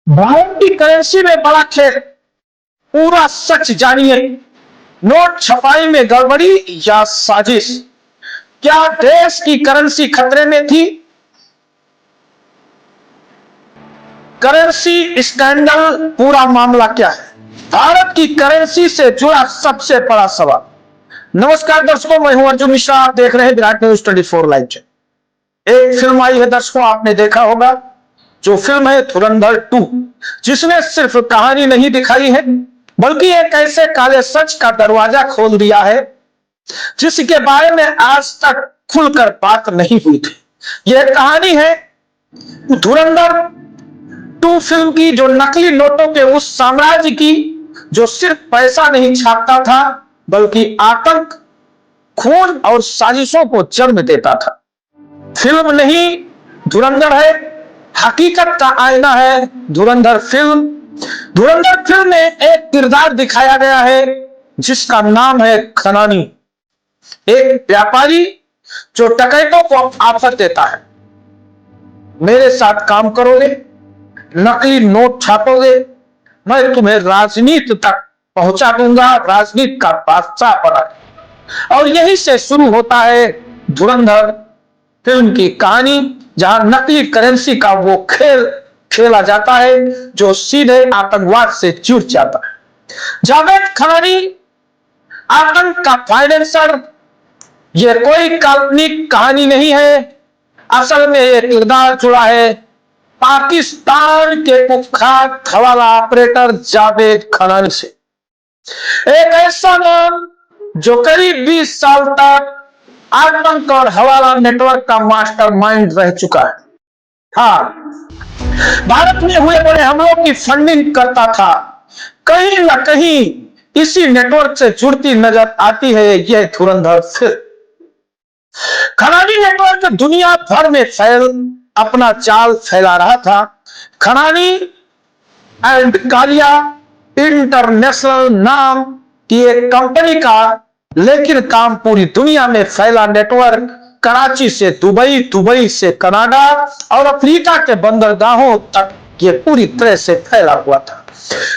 भारत की करेंसी में बड़ा खेल, पूरा सच जानिए। नोट छपाई में गड़बड़ी या साजिश? क्या देश की करेंसी खतरे में थी? करेंसी स्कैंडल पूरा मामला क्या है? भारत की करेंसी से जुड़ा सबसे बड़ा सवाल। नमस्कार दर्शकों, मैं हूं अर्जुन मिश्रा। आप देख रहे हैं विराट न्यूज 24 लाइव चैनल। एक फिल्म आई है दर्शकों, आपने देखा होगा, जो फिल्म है धुरंधर 2, जिसने सिर्फ कहानी नहीं दिखाई है बल्कि एक ऐसे काले सच का दरवाजा खोल दिया है जिसके बारे में आज तक खुलकर बात नहीं हुई थी। यह कहानी है धुरंधर 2 फिल्म की, जो नकली नोटों के उस साम्राज्य की जो सिर्फ पैसा नहीं छापता था बल्कि आतंक, खून और साजिशों को जन्म देता था। फिल्म नहीं, धुरंधर है, हकीकत का आईना है धुरंधर फिल्म। धुरंधर फिल्म में एक किरदार दिखाया गया है जिसका नाम है खनानी, एक व्यापारी जो डकैतों को ऑफर देता है, मेरे साथ काम करोगे, नकली नोट छापोगे, मैं तुम्हें राजनीति तक पहुंचा दूंगा, राजनीति का बादशाह बना। और यही से शुरू होता है धुरंधर फिल्म की कहानी, जहां नकली करेंसी का वो खेल खेला जाता है जो सीधे आतंकवाद से जुड़ जाता है। जावेद खनानी आतंक का फाइनेंसर, यह कोई काल्पनिक कहानी नहीं है। असल में यह किरदार जुड़ा है पाकिस्तान के कुख्यात हवाला ऑपरेटर जावेद खनानी से। एक ऐसा नाम जो करीब 20 साल तक आतंक और हवाला नेटवर्क का मास्टरमाइंड रह चुका है। हाँ, भारत में हुए बड़े हमलों की फंडिंग करता था। कहीं ना कहीं इसी नेटवर्क से जुड़ती नजर आती है यह धुरंधर फिल्म। खनानी नेटवर्क दुनिया भर में अपना जाल फैला रहा था। खनानी एंड कालिया इंटरनेशनल नाम की एक कंपनी का, लेकिन काम पूरी दुनिया में फैला नेटवर्क, कराची से दुबई, दुबई से कनाडा और अफ्रीका के बंदरगाहों तक ये पूरी तरह से फैला हुआ था।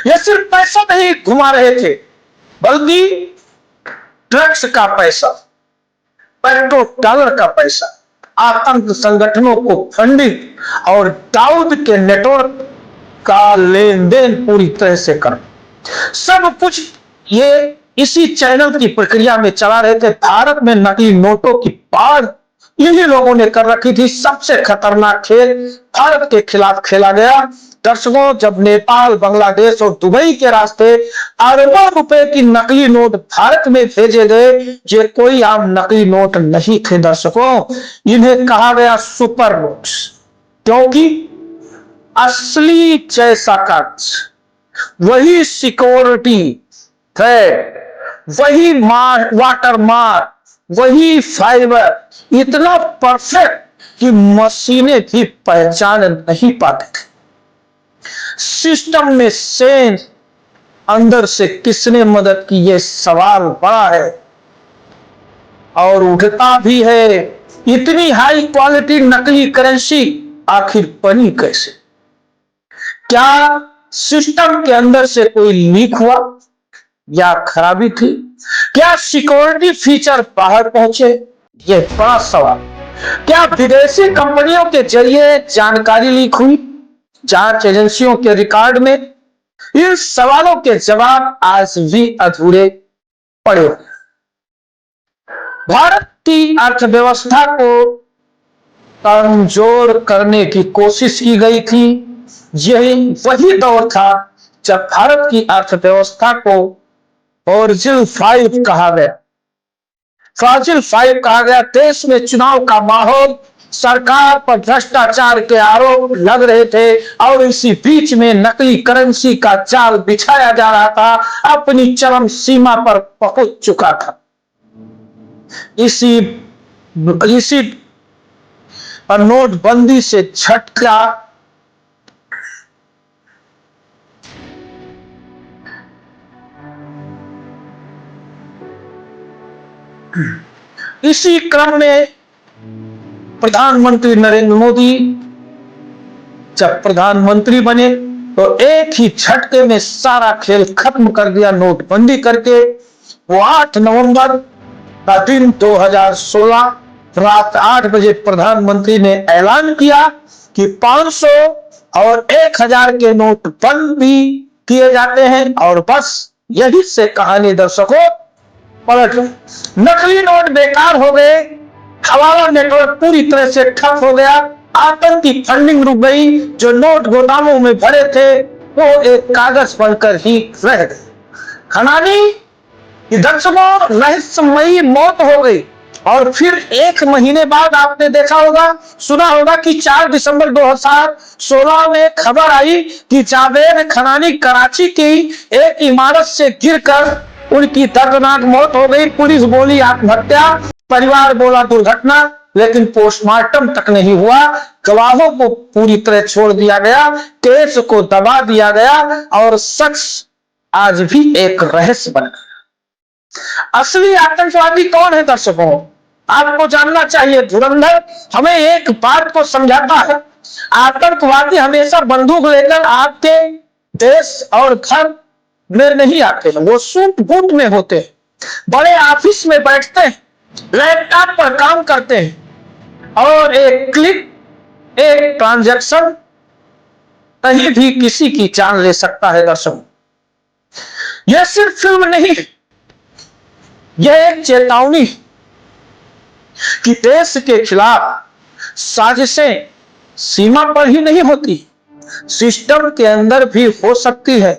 ये सिर्फ पैसा नहीं घुमा रहे थे बल्कि ड्रग्स का पैसा, पेट्रो डॉलर का पैसा, आतंक संगठनों को फंडिंग और दाऊद के नेटवर्क का लेन देन पूरी तरह से कर, सब कुछ ये इसी चैनल की प्रक्रिया में चला रहे थे। भारत में नकली नोटों की बाढ़ इन्हीं लोगों ने कर रखी थी। सबसे खतरनाक खेल भारत के खिलाफ खेला गया। दर्शकों, जब नेपाल, बांग्लादेश और दुबई के रास्ते अरबों रुपए की नकली नोट भारत में भेजे गए, ये कोई आम नकली नोट नहीं थे दर्शकों, इन्हें कहा गया सुपर नोट्स, क्योंकि असली जैसा कागज, वही सिक्योरिटी थ्रेड, वही वाटर मार्क, वही फाइबर इतना परफेक्ट कि मशीनें भी पहचान नहीं पाते थे। सिस्टम में सेंस अंदर से किसने मदद की, यह सवाल बड़ा है और उठता भी है। इतनी हाई क्वालिटी नकली करेंसी आखिर बनी कैसे? क्या सिस्टम के अंदर से कोई लीक हुआ या खराबी थी? क्या सिक्योरिटी फीचर बाहर पहुंचे? यह बड़ा सवाल। क्या विदेशी कंपनियों के जरिए जानकारी लीक हुई जांच एजेंसियों के रिकॉर्ड में? इन सवालों के जवाब आज भी अधूरे पड़े। भारत की अर्थव्यवस्था को कमजोर करने की कोशिश की गई थी। यही वही दौर था जब भारत की अर्थव्यवस्था को फ्रॉजिल 5 कहा गया। फ्रॉजिल 5 कहा गया। देश में चुनाव का माहौल, सरकार पर भ्रष्टाचार के आरोप लग रहे थे और इसी बीच में नकली करेंसी का जाल बिछाया जा रहा था, अपनी चरम सीमा पर पहुंच चुका था। इसी नोटबंदी से झटका इसी क्रम में प्रधानमंत्री नरेंद्र मोदी जब प्रधानमंत्री बने तो एक ही झटके में सारा खेल खत्म कर दिया नोटबंदी करके। वो 8 नवंबर का दिन 2016 रात 8 बजे प्रधानमंत्री ने ऐलान किया कि 500 और 1000 के नोट बंद भी किए जाते हैं और बस यही से कहानी दर्शकों पलट गई। नकली नोट बेकार हो गए, हवाला नेटवर्क पूरी तरह से ठप हो गया, आतंकी फंडिंग रुक गई, जो नोट गोदामों में भरे थे वो एक कागज बनकर ही रह गए। खनानी की दर्शकों रहस्यमयी मौत हो गई और फिर 1 महीने बाद आपने देखा होगा, सुना होगा कि 4 दिसंबर 2016 में खबर आई कि जावेद खनानी कराची की एक इमारत से गिरकर उनकी दर्दनाक मौत हो गई। पुलिस बोली आत्महत्या, परिवार बोला दुर्घटना, लेकिन पोस्टमार्टम तक नहीं हुआ। गवाहों को पूरी तरह छोड़ दिया गया, केस को दबा दिया गया और शख्स आज भी एक रहस्य बना। असली आतंकवादी कौन है दर्शकों, आपको जानना चाहिए। धुरंधर हमें एक बात को समझाता है, आतंकवादी हमेशा बंदूक लेकर आपके देश और घर में नहीं आते हैं, वो सूट बूट में होते हैं, बड़े ऑफिस में बैठते हैं, लैपटॉप पर काम करते हैं और एक क्लिक, एक ट्रांजैक्शन कहीं भी किसी की जान ले सकता है। दर्शकों यह सिर्फ फिल्म नहीं, यह एक चेतावनी कि देश के खिलाफ साजिशें सीमा पर ही नहीं होती, सिस्टम के अंदर भी हो सकती है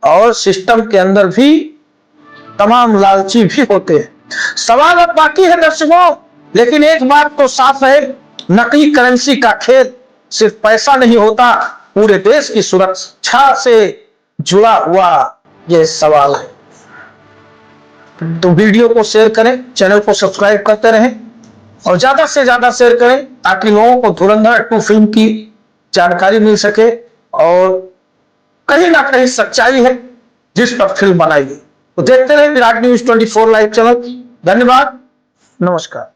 और सिस्टम के अंदर भी तमाम लालची भी होते हैं। सवाल अब बाकी है दर्शकों, लेकिन एक बात तो साफ है, नकली करेंसी का खेल सिर्फ पैसा नहीं होता, पूरे देश की सुरक्षा से जुड़ा हुआ यह सवाल है। तो वीडियो को शेयर करें, चैनल को सब्सक्राइब करते रहें और ज्यादा से ज्यादा शेयर करें ताकि लोगों को धुरंधर 2 फिल्म की जानकारी मिल सके और कहीं ना कहीं सच्चाई है जिस पर फिल्म बनाई गई। तो देखते रहे विराट न्यूज 24 लाइव चैनल। धन्यवाद, नमस्कार।